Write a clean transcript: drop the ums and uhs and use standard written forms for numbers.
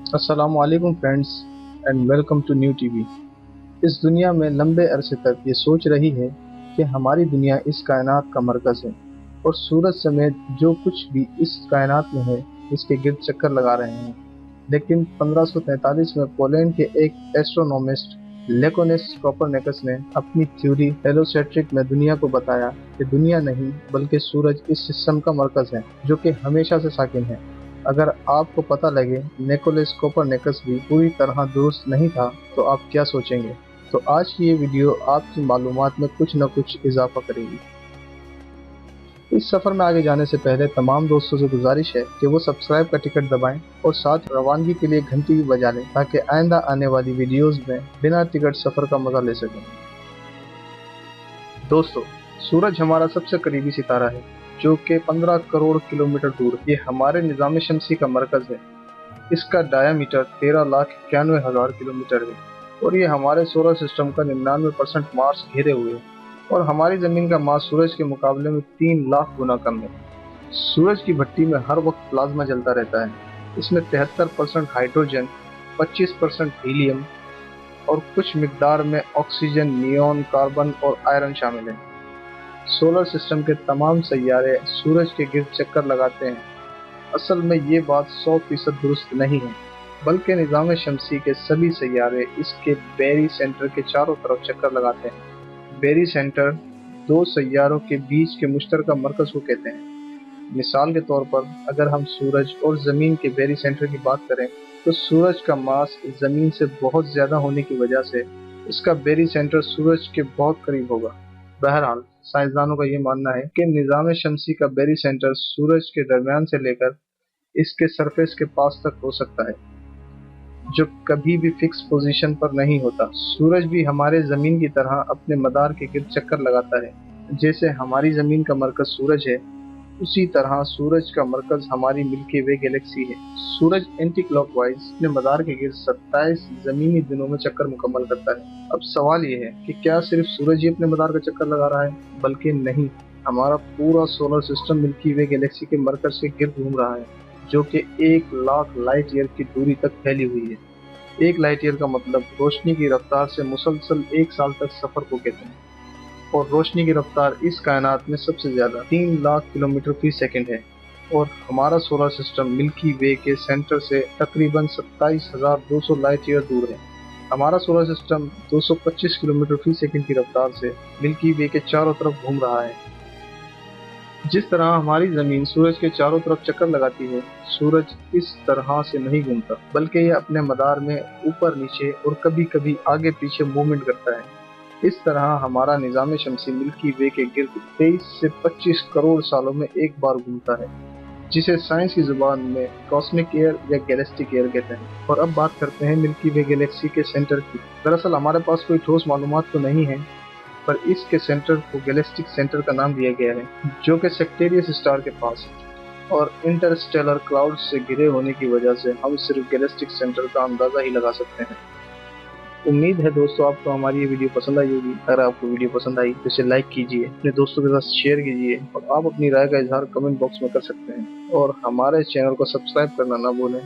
السلام علیکم friends and welcome to New TV. اس دنیا میں لمبے عرصے تک یہ سوچ رہی ہے کہ ہماری دنیا اس کائنات کا مرکز ہے اور سورج سمیت جو کچھ بھی اس کائنات میں ہے اس کے گرد چکر لگا رہے ہیں۔ لیکن 1543 میں پولینڈ کے ایک ایسٹرونومسٹ لیکونس کوپرنیکس نے اپنی تھیوری ہیلوسیٹرک میں دنیا کو بتایا کہ دنیا نہیں بلکہ سورج اس سسٹم کا مرکز ہے جو کہ ہمیشہ سے ساکن ہے۔ اگر آپ کو پتہ لگے نیکولس کوپرنیکس بھی پوری طرح درست نہیں تھا تو آپ کیا سوچیں گے؟ تو آج کی یہ ویڈیو آپ کی معلومات میں کچھ نہ کچھ اضافہ کرے گی۔ اس سفر میں آگے جانے سے پہلے تمام دوستوں سے گزارش ہے کہ وہ سبسکرائب کا ٹکٹ دبائیں اور ساتھ روانگی کے لیے گھنٹی بھی بجا لیں تاکہ آئندہ آنے والی ویڈیوز میں بنا ٹکٹ سفر کا مزہ لے سکیں۔ دوستو، سورج ہمارا سب سے قریبی ستارہ ہے جو کہ 15 کروڑ کلومیٹر دور ہے۔ یہ ہمارے نظام شمسی کا مرکز ہے۔ اس کا ڈایامیٹر 13,91,000 کلومیٹر ہے اور یہ ہمارے سولر سسٹم کا 99% مارس گھیرے ہوئے ہے اور ہماری زمین کا ماس سورج کے مقابلے میں 3 لاکھ گنا کم ہے۔ سورج کی بھٹی میں ہر وقت پلازما جلتا رہتا ہے۔ اس میں 73% ہائیڈروجن، 25% ہیلیم اور کچھ مقدار میں آکسیجن، نیون، کاربن اور آئرن شامل ہیں۔ سولر سسٹم کے تمام سیارے سورج کے گرد چکر لگاتے ہیں۔ اصل میں یہ بات 100% درست نہیں ہے، بلکہ نظام شمسی کے سبھی سیارے اس کے بیری سینٹر کے چاروں طرف چکر لگاتے ہیں۔ بیری سینٹر دو سیاروں کے بیچ کے مشترکہ مرکز کو کہتے ہیں۔ مثال کے طور پر اگر ہم سورج اور زمین کے بیری سینٹر کی بات کریں تو سورج کا ماس زمین سے بہت زیادہ ہونے کی وجہ سے اس کا بیری سینٹر سورج کے بہت قریب ہوگا۔ بہرحال سائنسدانوں کا یہ ماننا ہے کہ نظام شمسی کا بیری سینٹر سورج کے درمیان سے لے کر اس کے سرفیس کے پاس تک ہو سکتا ہے، جو کبھی بھی فکس پوزیشن پر نہیں ہوتا۔ سورج بھی ہمارے زمین کی طرح اپنے مدار کے گرد چکر لگاتا ہے۔ جیسے ہماری زمین کا مرکز سورج ہے، اسی طرح سورج کا مرکز ہماری ملکی وے گیلیکسی ہے۔ سورج اینٹی کلاک وائز اپنے مدار کے گرد 27 زمینی دنوں میں چکر مکمل کرتا ہے۔ اب سوال یہ ہے کہ کیا صرف سورج ہی اپنے مدار کا چکر لگا رہا ہے؟ بلکہ نہیں، ہمارا پورا سولر سسٹم ملکی وے گیلیکسی کے مرکز کے گرد گھوم رہا ہے، جو کہ 1 لاکھ لائٹ ایئر کی دوری تک پھیلی ہوئی ہے۔ 1 لائٹ ایئر کا مطلب روشنی کی رفتار سے مسلسل 1 سال تک سفر کو کہتے ہیں، اور روشنی کی رفتار اس کائنات میں سب سے زیادہ 3 لاکھ کلومیٹر فی سیکنڈ ہے، اور ہمارا سولر سسٹم ملکی وے کے سینٹر سے تقریباً 27,200 لائٹ ایئر دور ہے۔ ہمارا سولر سسٹم 225 کلومیٹر فی سیکنڈ کی رفتار سے ملکی وے کے چاروں طرف گھوم رہا ہے۔ جس طرح ہماری زمین سورج کے چاروں طرف چکر لگاتی ہے، سورج اس طرح سے نہیں گھومتا، بلکہ یہ اپنے مدار میں اوپر نیچے اور کبھی کبھی آگے پیچھے موومنٹ کرتا ہے۔ اس طرح ہمارا نظام شمسی ملکی وے کے گرد 23 سے 25 کروڑ سالوں میں ایک بار گھومتا ہے، جسے سائنس کی زبان میں کاسمک ایئر یا گیلیکٹک ایئر کہتے ہیں۔ اور اب بات کرتے ہیں ملکی وے گیلیکسی کے سینٹر کی۔ دراصل ہمارے پاس کوئی ٹھوس معلومات تو نہیں ہے، پر اس کے سینٹر کو گیلیکٹک سینٹر کا نام دیا گیا ہے، جو کہ سیکٹیریس اسٹار کے پاس ہے، اور انٹرسٹیلر کلاؤڈ سے گھرے ہونے کی وجہ سے ہم صرف گیلیکٹک سینٹر کا اندازہ ہی لگا سکتے ہیں۔ امید ہے دوستو آپ کو ہماری یہ ویڈیو پسند آئی ہوگی۔ اگر آپ کو ویڈیو پسند آئی تو اسے لائک کیجیے، اپنے دوستوں کے ساتھ شیئر کیجیے، اور آپ اپنی رائے کا اظہار کمنٹ باکس میں کر سکتے ہیں، اور ہمارے چینل کو سبسکرائب کرنا نہ بھولیں